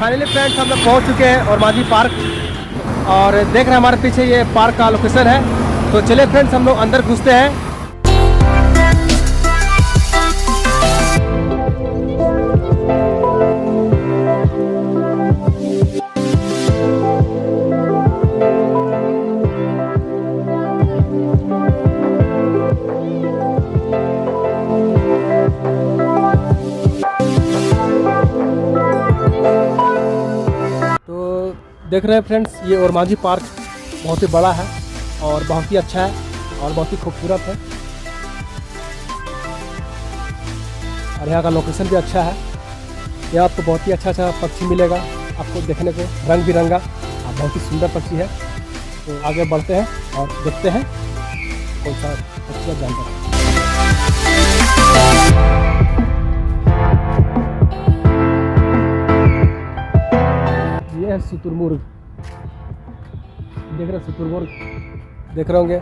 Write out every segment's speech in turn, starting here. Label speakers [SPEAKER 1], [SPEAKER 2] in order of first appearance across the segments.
[SPEAKER 1] Finally friends हम लोग पहुँच चुके हैं ओरमांझी पार्क और देख रहे हैं हमारे पीछे ये पार्क का लोकेशन है। तो चलिए फ्रेंड्स हम लोग अंदर घुसते हैं। देख रहे हैं फ्रेंड्स ये ओरमांझी पार्क बहुत ही बड़ा है और बहुत ही अच्छा है और बहुत ही खूबसूरत है और यहाँ का लोकेशन भी अच्छा है। यहाँ आपको बहुत ही अच्छा पक्षी मिलेगा आपको देखने को, रंग बिरंगा और बहुत ही सुंदर पक्षी है। तो आगे बढ़ते हैं और देखते हैं कौन सा पक्षी है जानते हैं। ये है शुतुरमुर्ग, देख रहे हैं शुतुरमुर्ग देख रहे होंगे।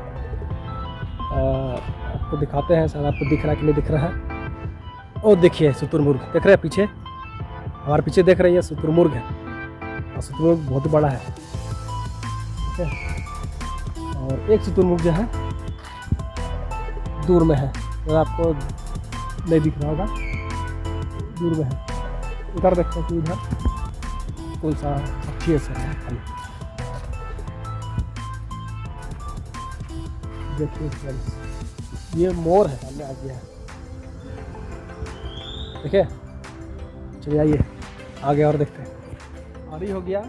[SPEAKER 1] आपको दिखाते हैं, शायद आपको दिख रहा है कि नहीं दिख रहा है। और देखिए शुतुरमुर्ग देख रहे हैं पीछे, हमारे पीछे देख रहे हैं, शुतुरमुर्ग है और शुतुरमुर्ग बहुत बड़ा है, ठीक है। और एक शुतुरमुर्ग जो है दूर में है, तो आपको नहीं दिख रहा होगा, दूर में है। उधर देखते हैं कि उधर कौन सा पक्षी है सर। देखिए फ्रेंड्स ये मोर है, सामने आ गया है, देखिए। चलिए आइए आगे और देखते हैं। और ये हो गया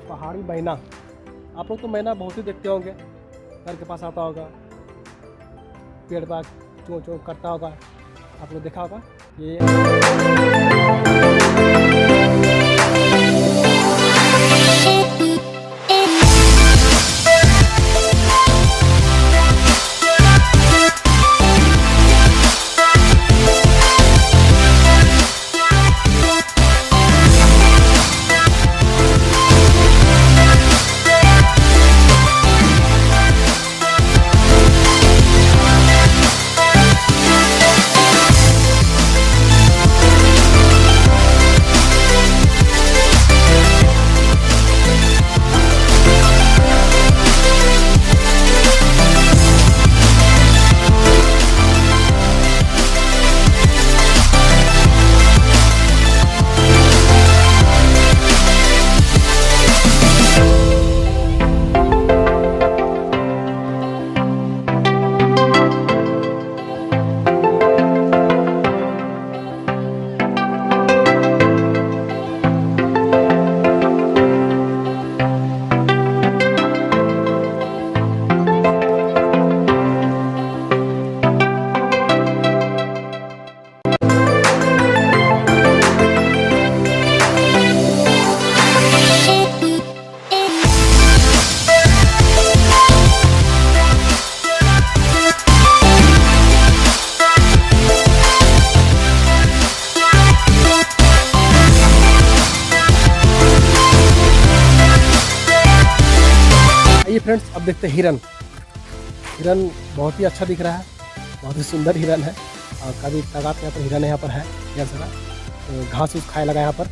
[SPEAKER 1] पहाड़ी मैना। आप लोग तो मैना बहुत ही देखते होंगे, घर के पास आता होगा, पेड़ पर चों चों करता होगा, आप लोग देखा होगा। ये फ्रेंड्स अब देखते हैं हिरन। हिरन बहुत ही अच्छा दिख रहा है, बहुत ही सुंदर हिरन है और काफ़ी तादाद यहाँ पर हिरन यहाँ पर है ढेर सारा। तो घास उस खाए लगा यहाँ पर।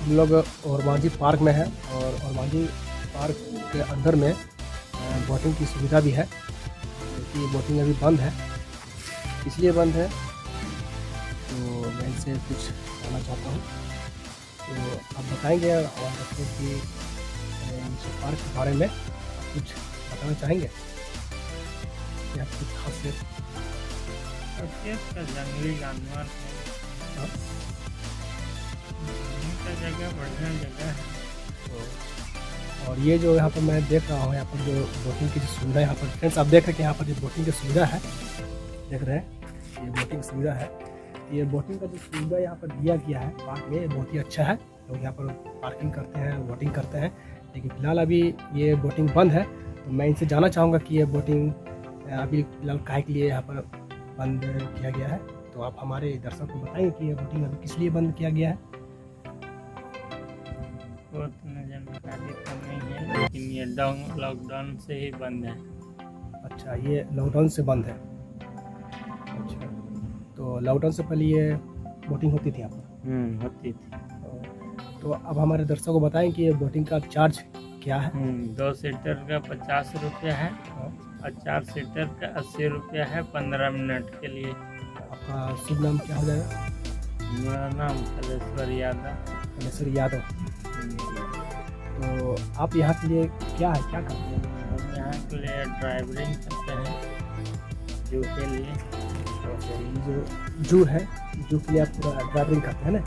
[SPEAKER 1] हम लोग ओरमांझी पार्क में हैं और ओरमांझी पार्क के अंदर में बोटिंग की सुविधा भी है, क्योंकि बोटिंग अभी बंद है। इसलिए बंद है तो मैं इनसे कुछ कहना चाहता हूँ। तो आप बताएंगे हमारे बच्चों की पार्क के बारे में कुछ बताना चाहेंगे? क्या कुछ खासियत?
[SPEAKER 2] का जंगली जानवर है, का जगह बढ़िया जगह है।
[SPEAKER 1] और ये जो यहाँ पर मैं देख रहा हूँ, यहाँ पर जो बोटिंग की जो सुविधा यहाँ पर फ्रेंड्स आप देख रहे हैं कि यहाँ पर जो बोटिंग की सुविधा है, देख रहे हैं ये बोटिंग सुविधा है। ये बोटिंग का जो सुविधा यहाँ पर दिया गया है पार्क में, ये बहुत ही अच्छा है। लोग यहाँ पर पार्किंग करते हैं, बोटिंग करते हैं। लेकिन फिलहाल अभी ये बोटिंग बंद है, तो मैं इनसे जानना चाहूँगा कि ये बोटिंग अभी फिलहाल काहे के लिए यहाँ पर बंद किया गया है। तो आप हमारे दर्शक को बताएंगे कि ये बोटिंग अभी किस लिए बंद किया गया है?
[SPEAKER 2] वो तो जानकारी तो नहीं है, लेकिन ये लॉकडाउन से ही बंद है।
[SPEAKER 1] अच्छा, ये लॉकडाउन से बंद है। अच्छा, तो लॉकडाउन से पहले ये बोटिंग होती थी यहाँ पर?
[SPEAKER 2] होती थी।
[SPEAKER 1] तो अब हमारे दर्शकों को बताएं कि ये बोटिंग का चार्ज क्या है?
[SPEAKER 2] 2 सीटर का 50 रुपया है और 4 सीटर का 80 रुपया है 15 मिनट के लिए।
[SPEAKER 1] आपका शुभ नाम क्या हो जाएगा?
[SPEAKER 2] मेरा नाम कलेश्वर यादव।
[SPEAKER 1] कलेश्वर यादव। तो आप यहाँ के लिए क्या करते हैं?
[SPEAKER 2] हम यहाँ के लिए ड्राइवरिंग करते हैं, जू के लिए।
[SPEAKER 1] जो जू है, जू के लिए आप पूरा ड्राइवरिंग करते हैं ना?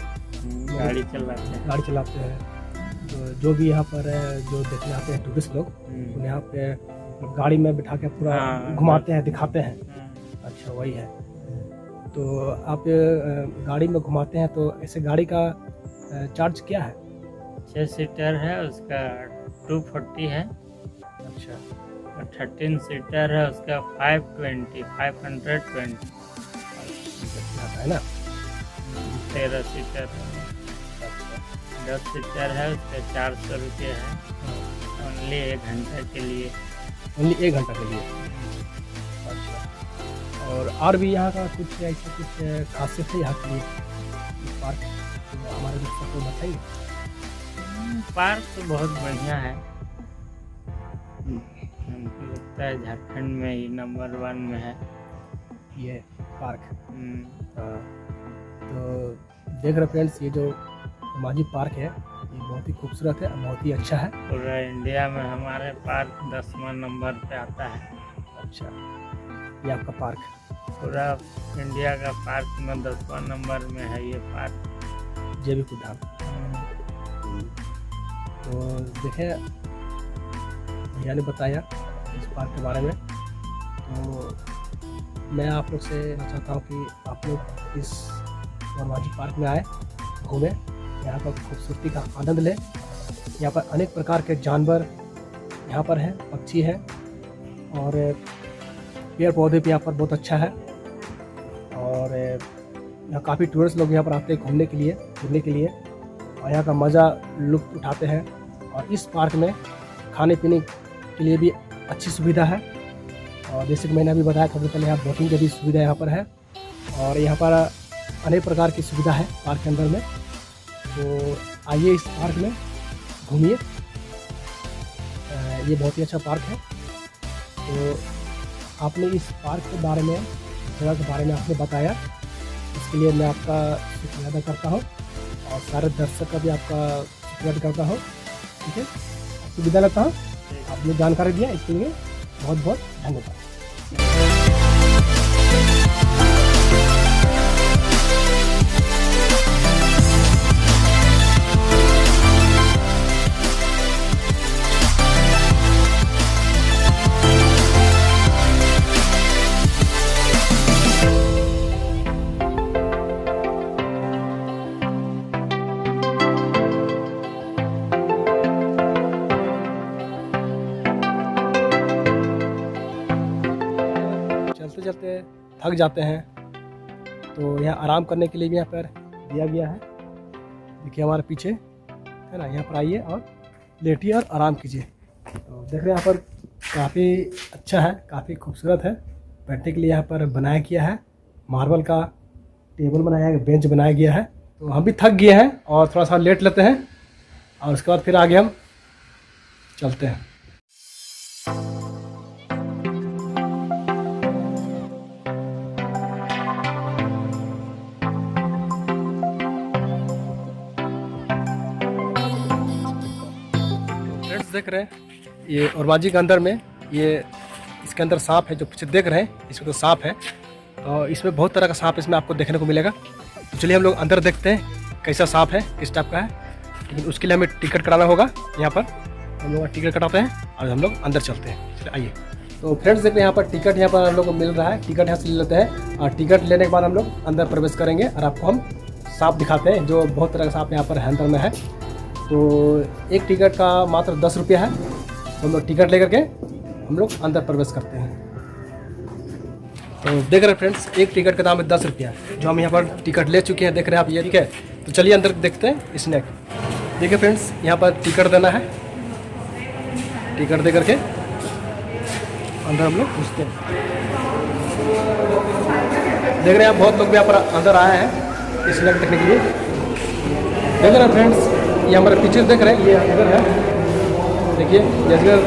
[SPEAKER 2] गाड़ी
[SPEAKER 1] चलाते हैं। जो भी यहाँ पर जो देखने आते हैं टूरिस्ट लोग, उन्हें यहाँ पे गाड़ी में बिठा के पूरा घुमाते हैं, दिखाते हैं। अच्छा, वही है। तो आप गाड़ी में घुमाते हैं, तो ऐसे गाड़ी का चार्ज क्या है?
[SPEAKER 2] 6 सीटर है, उसका 240 है।
[SPEAKER 1] अच्छा,
[SPEAKER 2] 13 सीटर है, उसका 520
[SPEAKER 1] है ना?
[SPEAKER 2] 13 सीटर। 10 सीटर है, उसका 400 रुपये है। ओनली 1 घंटा के लिए।
[SPEAKER 1] ओनली 1 घंटा के लिए। अच्छा, और भी यहाँ का कुछ ऐसा कुछ खासियत है यहाँ की पार्क, तो हमारे दोस्तों को बताइए।
[SPEAKER 2] पार्क तो बहुत बढ़िया है, हमको लगता है झारखंड में ही नंबर 1 में है
[SPEAKER 1] ये पार्क। तो देख रहे फ्रेंड्स, ये जो ओरमांझी पार्क है, ये बहुत ही खूबसूरत है, बहुत ही अच्छा है।
[SPEAKER 2] पूरा इंडिया में हमारे पार्क 10वां नंबर पे आता है।
[SPEAKER 1] अच्छा, ये आपका पार्क
[SPEAKER 2] पूरा इंडिया का पार्क में 10वां नंबर में है ये पार्क।
[SPEAKER 1] JB कुधार। तो देखें, भैया ने बताया इस पार्क के बारे में। तो मैं आप लोग से चाहता हूँ कि आप लोग इस ओरमांझी पार्क में आए, घूमें, यहाँ पर खूबसूरती का आनंद लें। यहाँ पर अनेक प्रकार के जानवर यहाँ पर हैं, पक्षी हैं, और पेड़ पौधे भी यहाँ पर बहुत अच्छा है। और यहाँ काफ़ी टूरिस्ट लोग यहाँ पर आते हैं घूमने के लिए, फिरने के लिए, और यहाँ का मज़ा लुत्फ़ उठाते हैं। और इस पार्क में खाने पीने के लिए भी अच्छी सुविधा है। और जैसे कि मैंने अभी बताया थोड़ी पहले, यहाँ बोटिंग की भी सुविधा यहाँ पर है। और यहाँ पर अनेक प्रकार की सुविधा है पार्क के अंदर में। तो आइए इस पार्क में घूमिए, ये बहुत ही अच्छा पार्क है। तो आपने इस पार्क के बारे में, जगह के बारे में आपने बताया, इसके लिए मैं आपका शुक्रिया अदा करता हूँ, और सारे दर्शक का भी आपका शुक्रिया अदा करता हूँ। ठीक है, आपको विदा लेता हूँ। आपने जानकारी दिया, इसके लिए बहुत बहुत धन्यवाद। चलते चलते थक जाते हैं, तो यहाँ आराम करने के लिए भी यहाँ पर दिया गया है। देखिए हमारे पीछे है ना, यहाँ पर आइए और लेटिए और आराम कीजिए। तो देख रहे हैं यहाँ पर काफ़ी अच्छा है, काफ़ी खूबसूरत है। बैठने के लिए यहाँ पर बनाया गया है, मार्बल का टेबल बनाया है, बेंच बनाया गया है। तो हम भी थक गए हैं और थोड़ा सा लेट लेते हैं। और उसके बाद फिर आगे हम चलते हैं। फ्रेंड्स देख रहे हैं ये ओरमांझी के अंदर में ये इसके अंदर सांप है, जो पीछे देख रहे हैं इसमें तो सांप है। और इसमें बहुत तरह का सांप इसमें आपको देखने को मिलेगा। तो चलिए हम लोग अंदर देखते हैं कैसा सांप है, किस टाइप का है। लेकिन उसके लिए हमें टिकट कराना होगा। यहाँ पर हम लोग टिकट कटाते हैं और हम लोग अंदर चलते हैं। चलिए आइए। तो फ्रेंड्स देखिए यहाँ पर टिकट यहाँ पर हम लोग को मिल रहा है। टिकट यहाँ से ले लेते हैं और टिकट लेने के बाद हम लोग अंदर प्रवेश करेंगे और आपको हम सांप दिखाते हैं, जो बहुत तरह का सांप यहाँ पर अंदर में है। तो एक टिकट का मात्र 10 रुपया है। तो हम लोग टिकट लेकर के हम लोग अंदर प्रवेश करते हैं। तो देख रहे हैं फ्रेंड्स, एक टिकट का दाम है 10 रुपया, जो हम यहाँ पर टिकट ले चुके हैं। देख रहे हैं आप ये, ठीक है। तो चलिए अंदर देखते हैं स्नैक। देखिए फ्रेंड्स, यहाँ पर टिकट देना है। टिकट दे करके अंदर हम लोग घुसते हैं। देख रहे हैं आप बहुत लोग भी यहाँ पर अंदर आए हैं स्नैक देखने के लिए। देख रहे हैं फ्रेंड्स, ये हमारे पीछे देख रहे हैं, ये अजगर है। देखिए ये अजगर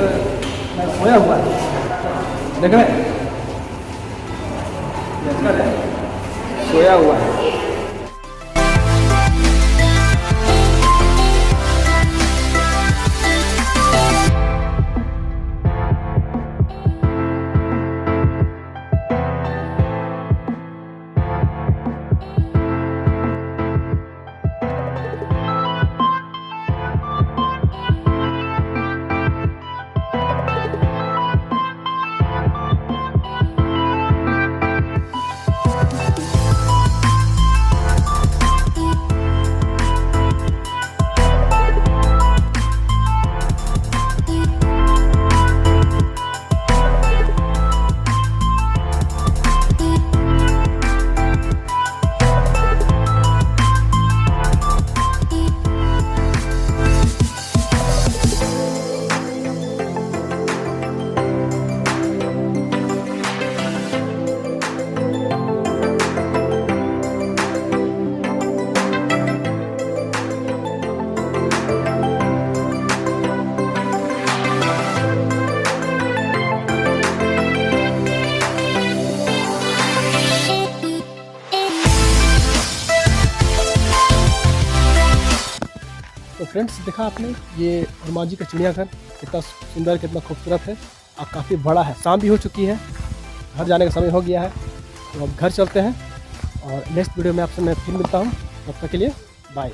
[SPEAKER 1] सोया हुआ है, देख रहे हैं, ये अजगर है, सोया हुआ है। तो फ्रेंड्स देखा आपने, ये ओरमांझी का चिड़ियाघर कितना सुंदर, कितना खूबसूरत है और काफ़ी बड़ा है। शाम भी हो चुकी है, घर जाने का समय हो गया है। तो अब घर चलते हैं और नेक्स्ट वीडियो में आपसे मैं फिर मिलता हूँ। तब तक के लिए बाय।